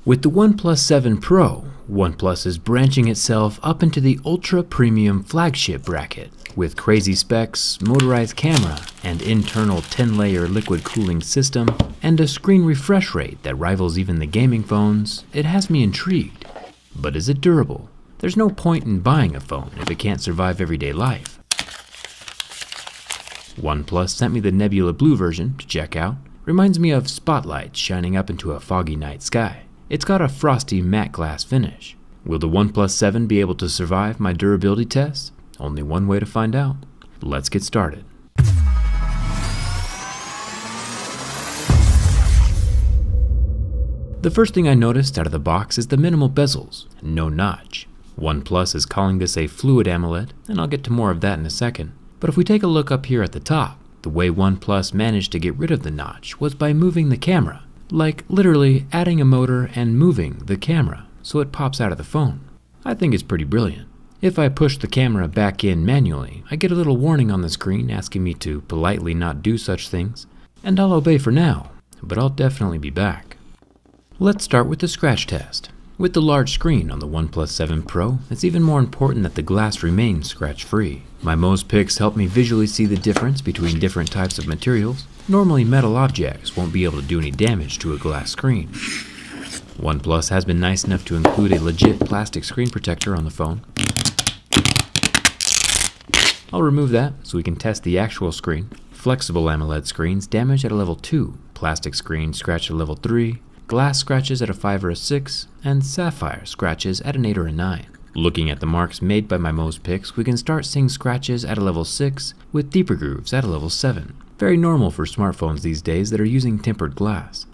With the OnePlus 7 Pro, OnePlus is branching itself up into the ultra-premium flagship bracket. With crazy specs, motorized camera, and internal 10-layer liquid cooling system, and a screen refresh rate that rivals even the gaming phones, it has me intrigued. But is it durable? There's no point in buying a phone if it can't survive everyday life. OnePlus sent me the Nebula Blue version to check out. Reminds me of spotlights shining up into a foggy night sky. It's got a frosty matte glass finish. Will the OnePlus 7 be able to survive my durability tests? Only one way to find out. Let's get started. The first thing I noticed out of the box is the minimal bezels, no notch. OnePlus is calling this a fluid AMOLED, and I'll get to more of that in a second. But if we take a look up here at the top, the way OnePlus managed to get rid of the notch was by moving the camera. Like literally adding a motor and moving the camera so it pops out of the phone. I think it's pretty brilliant. If I push the camera back in manually, I get a little warning on the screen asking me to politely not do such things, and I'll obey for now, but I'll definitely be back. Let's start with the scratch test. With the large screen on the OnePlus 7 Pro, it's even more important that the glass remains scratch-free. My Mospix help me visually see the difference between different types of materials. Normally metal objects won't be able to do any damage to a glass screen. OnePlus has been nice enough to include a legit plastic screen protector on the phone. I'll remove that so we can test the actual screen. Flexible AMOLED screens damaged at a level 2, plastic screen scratched at level 3, glass scratches at a 5 or a 6, and sapphire scratches at an 8 or a 9. Looking at the marks made by my Mospix, we can start seeing scratches at a level 6 with deeper grooves at a level 7. Very normal for smartphones these days that are using tempered glass.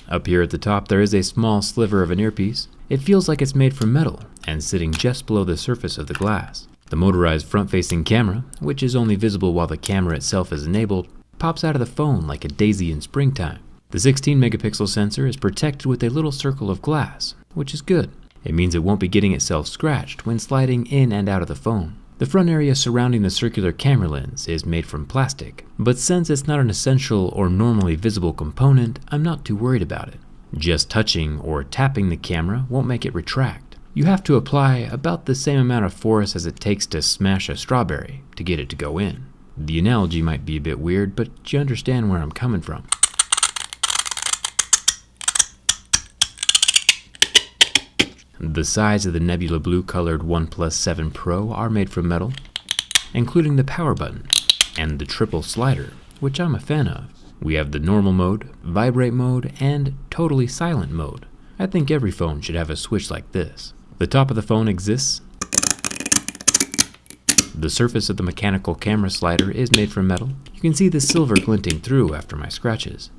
Up here at the top there is a small sliver of an earpiece. It feels like it's made from metal and sitting just below the surface of the glass. The motorized front-facing camera, which is only visible while the camera itself is enabled, pops out of the phone like a daisy in springtime. The 16 megapixel sensor is protected with a little circle of glass, which is good. It means it won't be getting itself scratched when sliding in and out of the phone. The front area surrounding the circular camera lens is made from plastic, but since it's not an essential or normally visible component, I'm not too worried about it. Just touching or tapping the camera won't make it retract. You have to apply about the same amount of force as it takes to smash a strawberry to get it to go in. The analogy might be a bit weird, but you understand where I'm coming from. The sides of the Nebula Blue colored OnePlus 7 Pro are made from metal, including the power button and the triple slider, which I'm a fan of. We have the normal mode, vibrate mode, and totally silent mode. I think every phone should have a switch like this. The top of the phone exists. The surface of the mechanical camera slider is made from metal. You can see the silver glinting through after my scratches.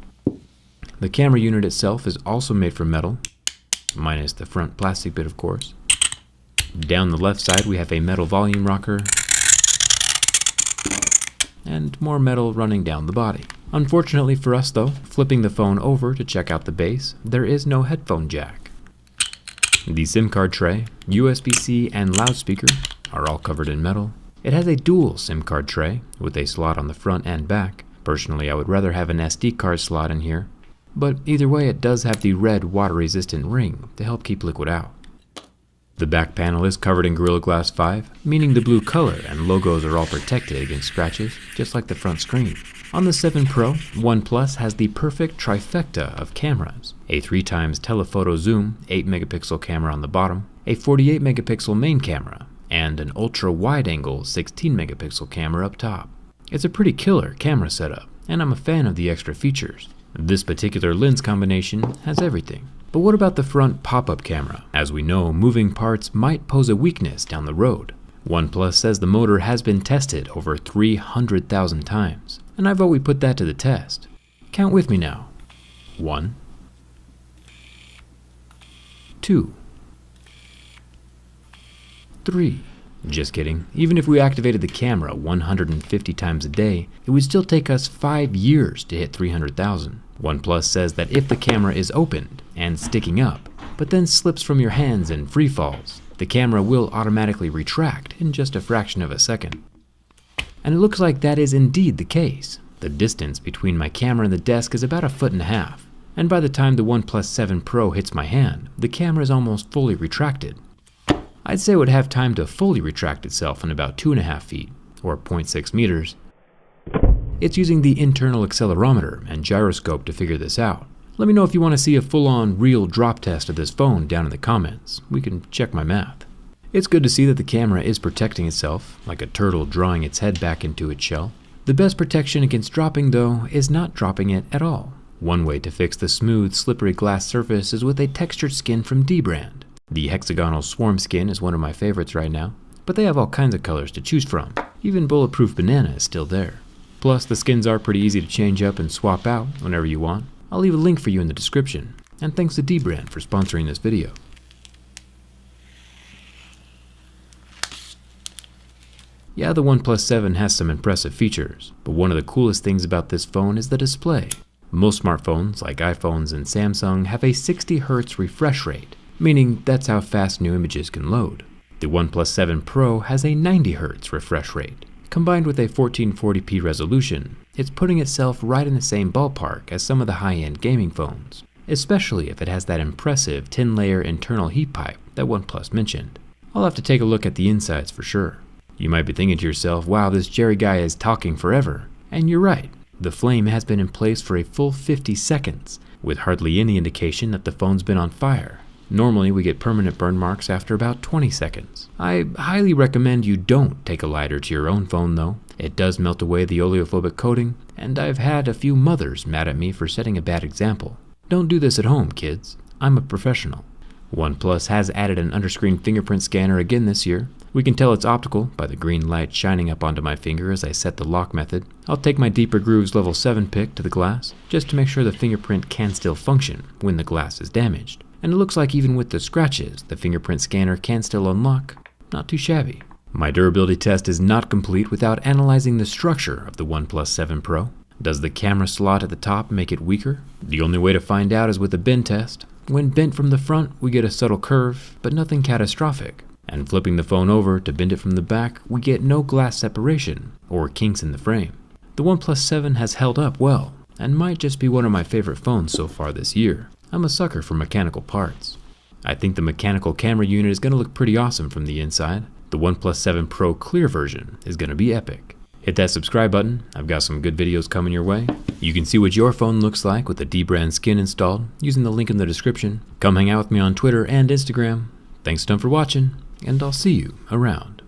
The camera unit itself is also made from metal, minus the front plastic bit of course. Down the left side we have a metal volume rocker and more metal running down the body. Unfortunately for us though, flipping the phone over to check out the base, there is no headphone jack. The SIM card tray, USB-C and loudspeaker are all covered in metal. It has a dual SIM card tray with a slot on the front and back. Personally, I would rather have an SD card slot in here. But either way, it does have the red water-resistant ring to help keep liquid out. The back panel is covered in Gorilla Glass 5, meaning the blue color and logos are all protected against scratches, just like the front screen. On the 7 Pro, OnePlus has the perfect trifecta of cameras. A 3x telephoto zoom, 8 megapixel camera on the bottom, a 48 megapixel main camera, and an ultra wide angle 16 megapixel camera up top. It's a pretty killer camera setup, and I'm a fan of the extra features. This particular lens combination has everything. But what about the front pop-up camera? As we know, moving parts might pose a weakness down the road. OnePlus says the motor has been tested over 300,000 times, and I vote we put that to the test. Count with me now. 1, 2, 3. Just kidding. Even if we activated the camera 150 times a day, it would still take us 5 years to hit 300,000. OnePlus says that if the camera is opened and sticking up, but then slips from your hands and free falls, the camera will automatically retract in just a fraction of a second. And it looks like that is indeed the case. The distance between my camera and the desk is about 1.5 feet. and by the time the OnePlus 7 Pro hits my hand, the camera is almost fully retracted. I'd say it would have time to fully retract itself in about 2.5 feet, or 0.6 meters. It's using the internal accelerometer and gyroscope to figure this out. Let me know if you want to see a full-on real drop test of this phone down in the comments. We can check my math. It's good to see that the camera is protecting itself, like a turtle drawing its head back into its shell. The best protection against dropping, though, is not dropping it at all. One way to fix the smooth, slippery glass surface is with a textured skin from Dbrand. The hexagonal swarm skin is one of my favorites right now, but they have all kinds of colors to choose from. Even Bulletproof Banana is still there. Plus, the skins are pretty easy to change up and swap out whenever you want. I'll leave a link for you in the description. And thanks to Dbrand for sponsoring this video. Yeah, the OnePlus 7 has some impressive features, but one of the coolest things about this phone is the display. Most smartphones, like iPhones and Samsung, have a 60 Hz refresh rate, meaning that's how fast new images can load. The OnePlus 7 Pro has a 90 Hz refresh rate. Combined with a 1440p resolution, it's putting itself right in the same ballpark as some of the high-end gaming phones, especially if it has that impressive 10-layer internal heat pipe that OnePlus mentioned. I'll have to take a look at the insides for sure. You might be thinking to yourself, wow, this Jerry guy is talking forever. And you're right, the flame has been in place for a full 50 seconds, with hardly any indication that the phone's been on fire. Normally, we get permanent burn marks after about 20 seconds. I highly recommend you don't take a lighter to your own phone though. It does melt away the oleophobic coating, and I've had a few mothers mad at me for setting a bad example. Don't do this at home, kids. I'm a professional. OnePlus has added an underscreen fingerprint scanner again this year. We can tell it's optical by the green light shining up onto my finger as I set the lock method. I'll take my Deeper Grooves Level 7 pick to the glass, just to make sure the fingerprint can still function when the glass is damaged. And it looks like even with the scratches, the fingerprint scanner can still unlock. Not too shabby. My durability test is not complete without analyzing the structure of the OnePlus 7 Pro. Does the camera slot at the top make it weaker? The only way to find out is with a bend test. When bent from the front, we get a subtle curve, but nothing catastrophic. And flipping the phone over to bend it from the back, we get no glass separation or kinks in the frame. The OnePlus 7 has held up well, and might just be one of my favorite phones so far this year. I'm a sucker for mechanical parts. I think the mechanical camera unit is going to look pretty awesome from the inside. The OnePlus 7 Pro Clear version is going to be epic. Hit that subscribe button, I've got some good videos coming your way. You can see what your phone looks like with the Dbrand skin installed using the link in the description. Come hang out with me on Twitter and Instagram. Thanks a ton for watching, and I'll see you around.